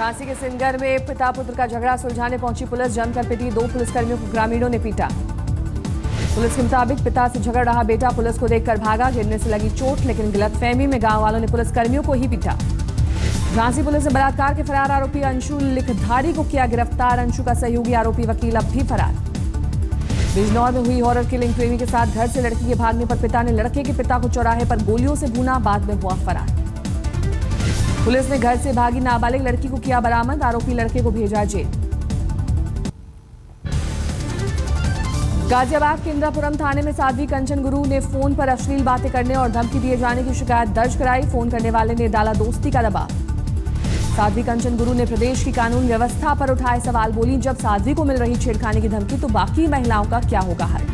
झांसी के सिंगर में पिता पुत्र का झगड़ा सुलझाने पहुंची पुलिस, जमकर पिटी 2 पुलिसकर्मियों को ग्रामीणों ने पीटा। पुलिस के मुताबिक पिता से झगड़ रहा बेटा पुलिस को देखकर भागा, गिरने से लगी चोट, लेकिन गलतफहमी में गांव वालों ने पुलिसकर्मियों को ही पीटा। झांसी पुलिस ने बलात्कार के फरार आरोपी अंशु लिखधारी को किया गिरफ्तार। अंशु का सहयोगी आरोपी वकील अब भी फरार। बिजनौर में हुई हॉरर किलिंग, प्रेमी के साथ घर से लड़की के भागने पर पिता ने लड़के के पिता को चौराहे पर गोलियों से भूना, बाद में हुआ फरार। पुलिस ने घर से भागी नाबालिग लड़की को किया बरामद, आरोपी लड़के को भेजा जेल। गाजियाबाद के इंद्रापुरम थाने में साध्वी कंचन गुरु ने फोन पर अश्लील बातें करने और धमकी दिए जाने की शिकायत दर्ज कराई। फोन करने वाले ने डाला दोस्ती का दबाव। साध्वी कंचन गुरु ने प्रदेश की कानून व्यवस्था पर उठाए सवाल, बोली जब साध्वी को मिल रही छेड़खानी की धमकी तो बाकी महिलाओं का क्या होगा हाल।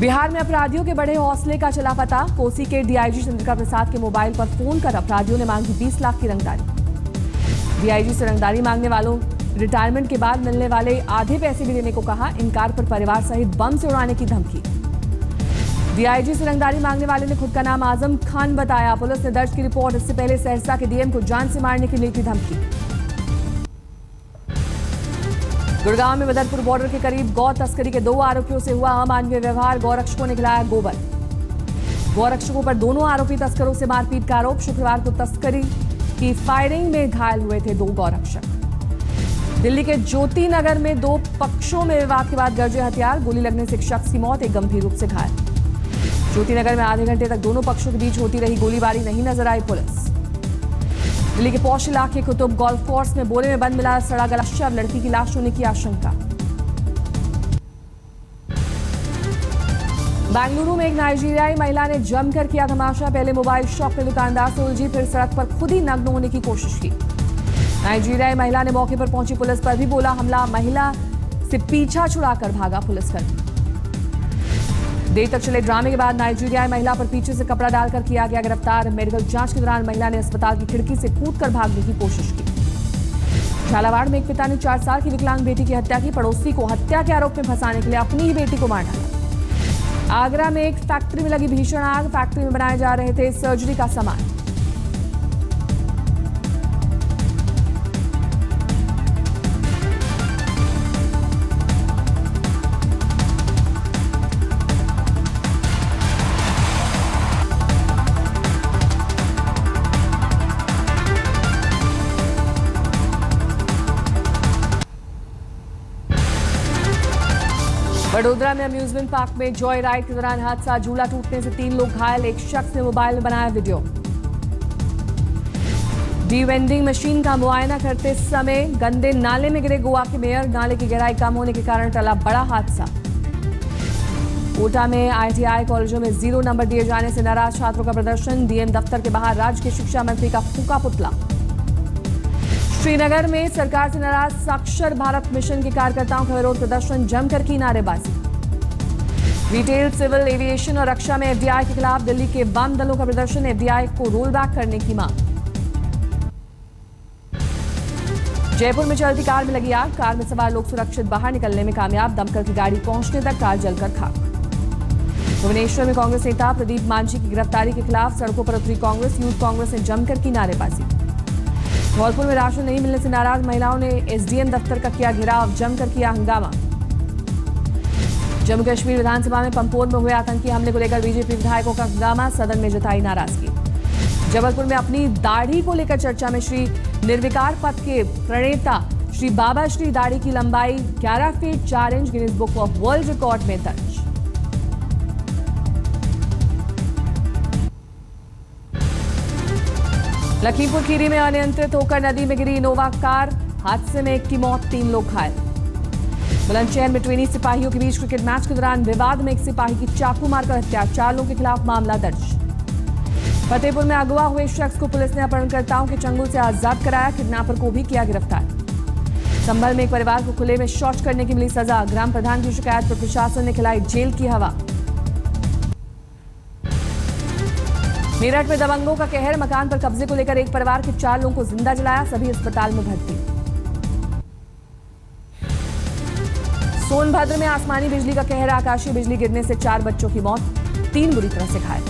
बिहार में अपराधियों के बढ़े हौसले का चला पता। कोसी के डीआईजी चंद्रिका प्रसाद के मोबाइल पर फोन कर अपराधियों ने मांगी 20 लाख की रंगदारी। डीआईजी से रंगदारी मांगने वालों रिटायरमेंट के बाद मिलने वाले आधे पैसे भी देने को कहा। इनकार पर परिवार सहित बम से उड़ाने की धमकी। डीआईजी से रंगदारी मांगने वाले ने खुद का नाम आजम खान बताया। पुलिस ने दर्ज की रिपोर्ट। इससे पहले सहरसा के डीएम को जान से मारने की ली थी धमकी। गुड़गांव में बदरपुर बॉर्डर के करीब गौ तस्करी के 2 आरोपियों से हुआ अमानवीय व्यवहार। गौरक्षकों ने खिलाया गोबर। गौरक्षकों पर दोनों आरोपी तस्करों से मारपीट का आरोप। शुक्रवार को तस्करी की फायरिंग में घायल हुए थे 2 गौरक्षक। दिल्ली के ज्योति नगर में 2 पक्षों में विवाद के बाद गरजे हथियार। गोली लगने से एक शख्स की मौत, एक गंभीर रूप से घायल। ज्योति नगर में आधे घंटे तक दोनों पक्षों के बीच होती रही गोलीबारी, नहीं नजर आई पुलिस। दिल्ली के पौष इलाके कुतुब गोल्फ कोर्स में बोरे में बंद मिला सड़ा गला शव, लड़की की लाश होने की आशंका। बेंगलुरु में एक नाइजीरियाई महिला ने जमकर किया तमाशा। पहले मोबाइल शॉप में दुकानदार से उलझी, फिर सड़क पर खुद ही नग्न होने की कोशिश की। नाइजीरियाई महिला ने मौके पर पहुंची पुलिस पर भी बोला हमला। महिला से पीछा छुड़ाकर भागा पुलिसकर्मी। देर तक चले ड्रामे के बाद नाइजीरियाई महिला पर पीछे से कपड़ा डालकर किया गया गिरफ्तार। मेडिकल जांच के दौरान महिला ने अस्पताल की खिड़की से कूदकर भागने की कोशिश की। झालावाड़ में एक पिता ने 4 साल की विकलांग बेटी की हत्या की। पड़ोसी को हत्या के आरोप में फंसाने के लिए अपनी ही बेटी को मार डाला। आगरा में एक फैक्ट्री में लगी भीषण आग। फैक्ट्री में बनाए जा रहे थे सर्जरी का सामान। वडोदरा में अम्यूजमेंट पार्क में जॉय राइड के दौरान हादसा। झूला टूटने से 3 लोग घायल। एक शख्स ने मोबाइल में बनाया वीडियो। डी वेंडिंग मशीन का मुआयना करते समय गंदे नाले में गिरे गोवा के मेयर। नाले की गहराई कम होने के कारण टला बड़ा हादसा। कोटा में आईटीआई कॉलेजों में 0 नंबर दिए जाने से नाराज छात्रों का प्रदर्शन। डीएम दफ्तर के बाहर राज्य के शिक्षा मंत्री का फूका पुतला। श्रीनगर में सरकार से नाराज साक्षर भारत मिशन के कार्यकर्ताओं का विरोध प्रदर्शन, जमकर की नारेबाजी। रिटेल, सिविल, एविएशन और रक्षा में एफडीआई के खिलाफ दिल्ली के वाम दलों का प्रदर्शन। एफडीआई को रोल बैक करने की मांग। जयपुर में चलती कार में लगी आग। कार में सवार लोग सुरक्षित बाहर निकलने में कामयाब। दमकल की गाड़ी पहुंचने तक कार जलकर खाक। भुवनेश्वर में कांग्रेस नेता प्रदीप मांझी की गिरफ्तारी के खिलाफ सड़कों पर उतरी कांग्रेस। यूथ कांग्रेस ने जमकर की नारेबाजी। धौलपुर में राशन नहीं मिलने से नाराज महिलाओं ने एसडीएम दफ्तर का किया घेराव, जमकर किया हंगामा। जम्मू कश्मीर विधानसभा में पंपोर में हुए आतंकी हमले को लेकर बीजेपी विधायकों का हंगामा, सदन में जताई नाराजगी। जबलपुर में अपनी दाढ़ी को लेकर चर्चा में श्री निर्विकार पथ के प्रणेता श्री बाबा श्री दाढ़ी की लंबाई 11 feet 4 inch Guinness book of world record में दर्ज। लखीमपुर खीरी में अनियंत्रित होकर नदी में गिरी इनोवा कार। हादसे में 1 की मौत, 3 लोग घायल। बुलंदशहर में ट्रेनी सिपाहियों के बीच क्रिकेट मैच के दौरान विवाद में एक सिपाही की चाकू मारकर हत्या। 4 लोगों के खिलाफ मामला दर्ज। फतेहपुर में अगवा हुए शख्स को पुलिस ने अपहरणकर्ताओं के चंगुल से आजाद कराया। किडनैपर को भी किया गिरफ्तार। संभल में एक परिवार को खुले में शौच करने की मिली सजा। ग्राम प्रधान की शिकायत पर प्रशासन ने खिलाई जेल की हवा। मेरठ में दबंगों का कहर। मकान पर कब्जे को लेकर एक परिवार के 4 लोगों को जिंदा जलाया। सभी अस्पताल में भर्ती। सोनभद्र में आसमानी बिजली का कहर। आकाशीय बिजली गिरने से 4 बच्चों की मौत, 3 बुरी तरह से घायल।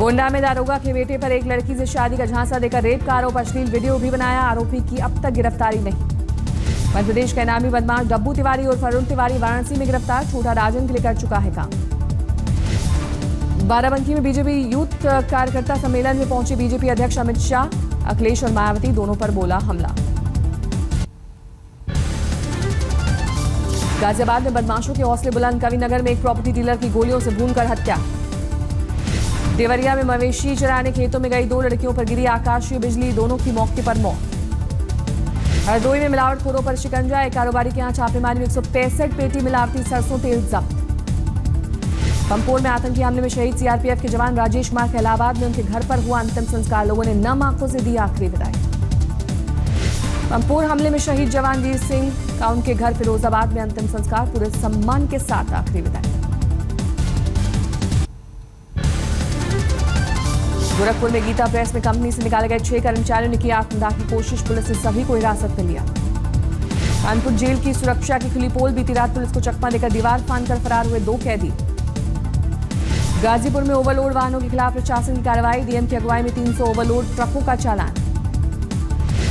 गोंडा में दारोगा के बेटे पर एक लड़की से शादी का झांसा देकर रेप का आरोप, अश्लील वीडियो भी बनाया। आरोपी की अब तक गिरफ्तारी नहीं। मध्य प्रदेश का इनामी बदमाश डब्बू तिवारी और फरुण तिवारी वाराणसी में गिरफ्तार। छोटा राजन के लिए कर चुका है काम। बाराबंकी में बीजेपी यूथ कार्यकर्ता सम्मेलन में पहुंचे बीजेपी अध्यक्ष अमित शाह। अखिलेश और मायावती दोनों पर बोला हमला। गाजियाबाद में बदमाशों के हौसले बुलंद। कविनगर में एक प्रॉपर्टी डीलर की गोलियों से भूनकर हत्या। देवरिया में मवेशी चराने खेतों में गई 2 लड़कियों पर गिरी आकाशीय बिजली, दोनों की मौके पर मौत। हरदोई में मिलावटखोरों पर शिकंजा। एक कारोबारी के यहां छापेमारी में 165 पेटी मिलावटी सरसों तेल जब्त। पंपोर में आतंकी हमले में शहीद सीआरपीएफ के जवान राजेश कुमार के इलाहाबाद में उनके घर पर हुआ अंतिम संस्कार। लोगों ने नम आंखों से दी आखिरी विदाई। पंपोर हमले में शहीद जवान वीर सिंह का उनके घर फिरोजाबाद में अंतिम संस्कार। पूरे सम्मान के साथ आखिरी विदाई। गोरखपुर में गीता प्रेस में कंपनी से निकाले गए 6 कर्मचारियों ने की आत्मदाह की कोशिश। पुलिस ने सभी को हिरासत में लिया। कानपुर जेल की सुरक्षा की खुली पोल। बीती रात पुलिस को चकमा देकर दीवार फांदकर फरार हुए 2 कैदी। गाजीपुर में ओवरलोड वाहनों के खिलाफ प्रशासन की कार्रवाई। डीएम की अगुवाई में 300 ओवरलोड ट्रकों का चालान।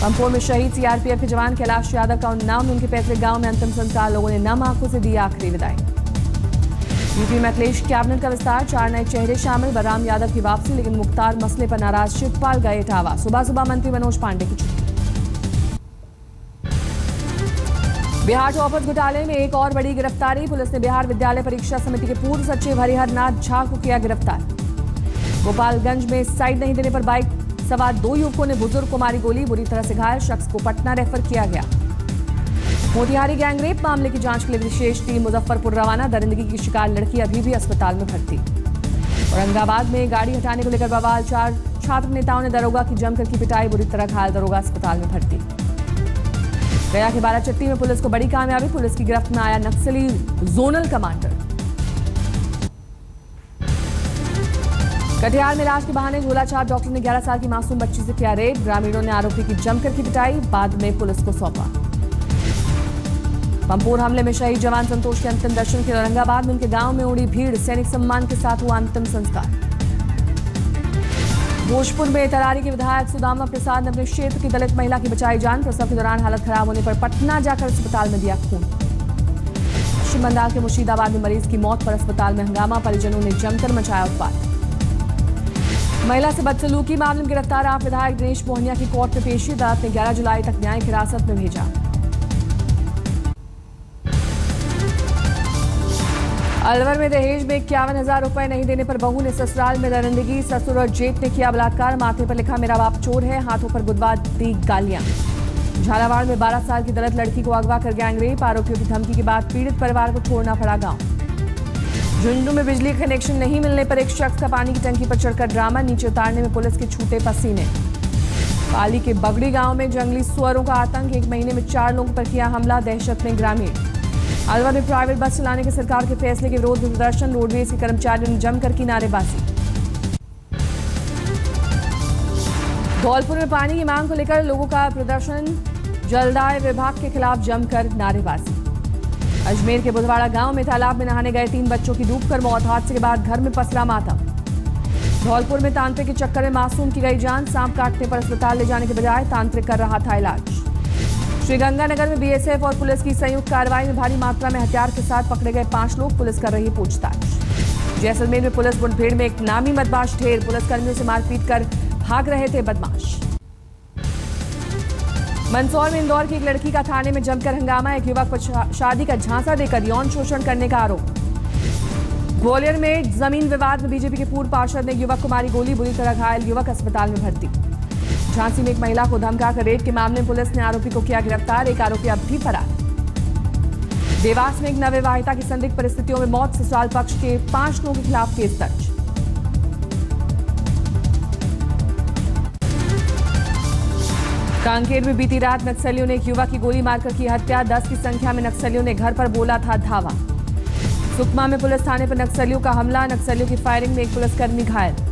पंपोर में शहीद सीआरपीएफ के जवान कैलाश यादव का उन्नाव में उनके पैतृक गांव में अंतिम संस्कार। लोगों ने नम आंखों से दी आखिरी विदाई। यूपी में अखिलेश कैबिनेट का विस्तार। 4 नए चेहरे शामिल। बलराम यादव की वापसी, लेकिन मुख्तार मसले पर नाराज शिवपाल गए इटावा। सुबह सुबह मंत्री मनोज पांडे की छुट्टी। बिहार टॉपर्स घोटाले में एक और बड़ी गिरफ्तारी। पुलिस ने बिहार विद्यालय परीक्षा समिति के पूर्व सचिव हरिहर नाथ झा को किया गिरफ्तार। गोपालगंज में साइड नहीं देने पर बाइक सवार 2 युवकों ने बुजुर्ग को मारी गोली। बुरी तरह से घायल शख्स को पटना रेफर किया गया। मोतिहारी गैंगरेप मामले की जांच के लिए विशेष टीम मुजफ्फरपुर रवाना। दरिंदगी की शिकार लड़की अभी भी अस्पताल में भर्ती। औरंगाबाद में गाड़ी हटाने को लेकर बवाल। 4 छात्र नेताओं ने दरोगा की जमकर की पिटाई। बुरी तरह घायल दरोगा अस्पताल में भर्ती। गया के बाराचट्टी में पुलिस को बड़ी कामयाबी। पुलिस की गिरफ्त में आया नक्सली जोनल कमांडर। कटिहार में इलाज के बहाने झोला छाप डॉक्टर ने 11 साल की मासूम बच्ची से किया रेप। ग्रामीणों ने आरोपी की जमकर की पिटाई, बाद में पुलिस को सौंपा। पंपोर हमले में शहीद जवान संतोष के अंतिम दर्शन के औरंगाबाद में उनके गांव में उड़ी भीड़। सैनिक सम्मान के साथ हुआ अंतिम संस्कार। भोजपुर में तरारी के विधायक सुदामा प्रसाद ने अपने क्षेत्र की दलित महिला की बचाई जान। प्रसव के दौरान हालत खराब होने पर पटना जाकर अस्पताल में दिया खून। पश्चिम बंगाल के मुर्शिदाबाद में मरीज की मौत पर अस्पताल में हंगामा। परिजनों ने जमकर मचाया उत्पात। महिला से बदसलूकी मामले में गिरफ्तार आप विधायक दिनेश मोहनिया की कोर्ट में पेशी। अदालत ने 11 जुलाई तक न्यायिक हिरासत में भेजा। अलवर में दहेज में 51,000 रुपए नहीं देने पर बहू ने ससुराल में दरिंदगी। ससुर और जेठ ने किया बलात्कार। माथे पर लिखा मेरा बाप चोर है। हाथों पर गुदवा दी गालियां। झालावाड़ में 12 साल की दलित लड़की को अगवा कर गैंगरेप। आरोपियों की धमकी के बाद पीड़ित परिवार को छोड़ना पड़ा गांव। झुंझुनू में बिजली कनेक्शन नहीं मिलने पर एक शख्स का पानी की टंकी पर चढ़कर ड्रामा। नीचे उतारने में पुलिस के छूटे पसीने। पाली के बगड़ी गांव में जंगली सुअरों का आतंक। 1 महीने में 4 लोगों पर किया हमला। दहशत में ग्रामीण। अलवर में प्राइवेट बस चलाने के सरकार के फैसले के विरोध में प्रदर्शन। रोडवेज के कर्मचारियों ने जमकर की नारेबाजी। धौलपुर में पानी की मांग को लेकर लोगों का प्रदर्शन। जलदाय विभाग के खिलाफ जमकर नारेबाजी। अजमेर के बुधवाड़ा गांव में तालाब में नहाने गए 3 बच्चों की डूबकर मौत। हादसे के बाद घर में पसरा मातम। धौलपुर में तांत्रिक के चक्कर में मासूम की गई जान। सांप काटने पर अस्पताल ले जाने के बजाय तांत्रिक कर रहा था इलाज। श्रीगंगानगर में बीएसएफ और पुलिस की संयुक्त कार्रवाई में भारी मात्रा में हथियार के साथ पकड़े गए 5 लोग। पुलिस कर रही पूछताछ। जैसलमेर में पुलिस मुठभेड़ में एक नामी बदमाश ढेर। पुलिसकर्मियों से मारपीट कर भाग रहे थे बदमाश। मंदसौर में इंदौर की एक लड़की का थाने में जमकर हंगामा। एक युवक पर शादी का झांसा देकर यौन शोषण करने का आरोप। ग्वालियर में जमीन विवाद में बीजेपी के पूर्व पार्षद ने युवक को मारी गोली। बुरी तरह घायल युवक अस्पताल में भर्ती। झांसी में एक महिला को धमकाकर रेप के मामले में पुलिस ने आरोपी को किया गिरफ्तार। एक आरोपी अब भी फरार। देवास में एक नवविवाहिता की संदिग्ध परिस्थितियों में मौत। ससुराल पक्ष के 5 लोगों के खिलाफ केस दर्ज। कांकेर में बीती रात नक्सलियों ने एक युवक की गोली मारकर की हत्या। 10 की संख्या में नक्सलियों ने घर पर बोला था धावा। सुकमा में पुलिस थाने पर नक्सलियों का हमला। नक्सलियों की फायरिंग में एक पुलिसकर्मी घायल।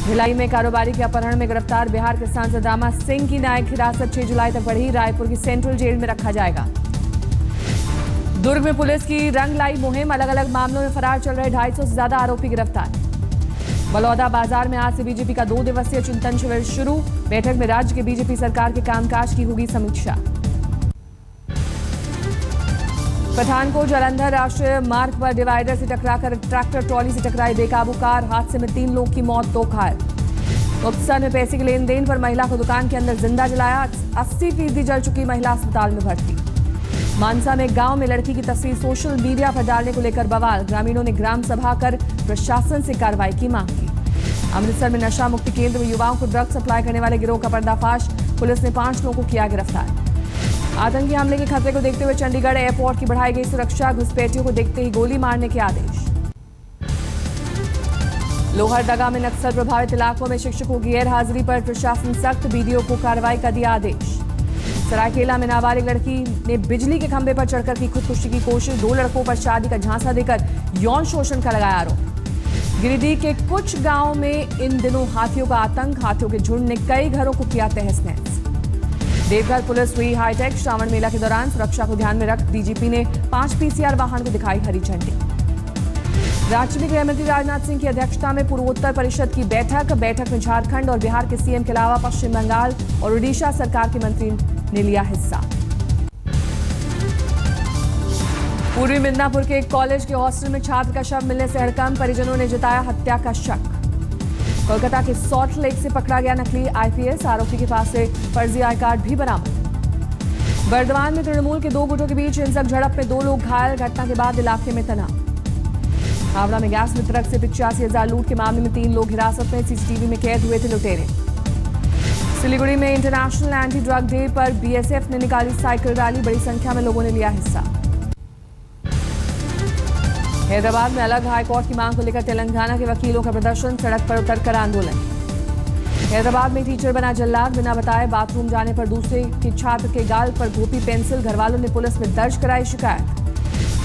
भिलाई में कारोबारी के अपहरण में गिरफ्तार बिहार के सांसद रामा सिंह की न्यायिक हिरासत 6 जुलाई तक बढ़ी। रायपुर की सेंट्रल जेल में रखा जाएगा। दुर्ग में पुलिस की रंग लाई मुहिम। अलग अलग मामलों में फरार चल रहे 250 से ज्यादा आरोपी गिरफ्तार। बलौदा बाजार में आज से बीजेपी का 2 दिवसीय चिंतन शिविर शुरू। बैठक में राज्य के बीजेपी सरकार के कामकाज की होगी समीक्षा। पठानकोट जालंधर राष्ट्रीय मार्ग पर डिवाइडर से टकराकर ट्रैक्टर ट्रॉली से टकराई बेकाबू कार। हादसे में 3 लोगों की मौत, 2 घायल। मुक्तसर में पैसे के लेन देन पर महिला को दुकान के अंदर जिंदा जलाया। 80% जल चुकी महिला अस्पताल में भर्ती। मानसा में गांव में लड़की की तस्वीर सोशल मीडिया पर डालने को लेकर बवाल। ग्रामीणों ने ग्राम सभा कर प्रशासन से कार्रवाई की मांग की। अमृतसर में नशा मुक्ति केंद्र में युवाओं को ड्रग्स सप्लाई करने वाले गिरोह का पर्दाफाश। पुलिस ने 5 लोगों को किया गिरफ्तार। आतंकी हमले के खतरे को देखते हुए चंडीगढ़ एयरपोर्ट की बढ़ाई गई सुरक्षा। घुसपैठियों को देखते ही गोली मारने के आदेश। लोहरदगा में नक्सल प्रभावित इलाकों में शिक्षकों की गैर हाजिरी पर प्रशासन सख्त। बीडीओ को कार्रवाई का दिया आदेश। सरायकेला में नाबालिग लड़की ने बिजली के खंभे पर चढ़कर की खुदकुशी की कोशिश। 2 लड़कों पर शादी का झांसा देकर यौन शोषण का लगाया आरोप। गिरिडीह के कुछ गांवों में इन दिनों हाथियों का आतंक। हाथियों के झुंड ने कई घरों को किया तहस नहस। देवघर पुलिस हुई हाईटेक। श्रावण मेला के दौरान सुरक्षा को ध्यान में रख डीजीपी ने 5 पीसीआर वाहन को दिखाई हरी झंडी। राज्य में गृहमंत्री राजनाथ सिंह की अध्यक्षता में पूर्वोत्तर परिषद की बैठक में झारखंड और बिहार के सीएम के अलावा पश्चिम बंगाल और ओडिशा सरकार के मंत्री ने लिया हिस्सा। पूर्वी मिदनापुर के एक कॉलेज के हॉस्टल में छात्र का शव मिलने से हड़कंप। परिजनों ने जताया हत्या का शक। कोलकाता के सॉल्ट लेक से पकड़ा गया नकली आईपीएस। आरोपी के पास से फर्जी आई कार्ड भी बरामद। बर्दवान में तृणमूल के 2 गुटों के बीच हिंसक झड़प में 2 लोग घायल। घटना के बाद इलाके में तनाव। हावड़ा में गैस वितरक से 85,000 लूट के मामले में 3 लोग हिरासत में। सीसीटीवी में कैद हुए थे लुटेरे। सिलीगुड़ी में इंटरनेशनल एंटी ड्रग डे पर बीएसएफ ने निकाली साइकिल रैली। बड़ी संख्या में लोगों ने लिया हिस्सा। हैदराबाद में अलग हाईकोर्ट की मांग को लेकर तेलंगाना के वकीलों का प्रदर्शन। सड़क पर उतरकर आंदोलन। हैदराबाद में टीचर बना जल्लाद। बिना बताए बाथरूम जाने पर दूसरे के छात्र के गाल पर घोंपी पेंसिल। घरवालों ने पुलिस में दर्ज कराई शिकायत।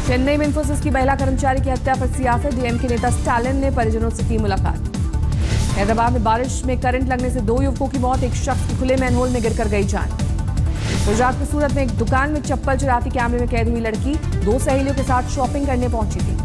चेन्नई में इंफोसिस की महिला कर्मचारी की हत्या पर सियासत। डीएमके नेता स्टालिन ने परिजनों से की मुलाकात। हैदराबाद में बारिश में करंट लगने से 2 युवकों की मौत। एक शख्स की खुले मैनहोल में गिरकर गई जान। गुजरात के सूरत में एक दुकान में चप्पल चुराती कैमरे में कैद हुई लड़की 2 सहेलियों के साथ शॉपिंग करने पहुंची थी।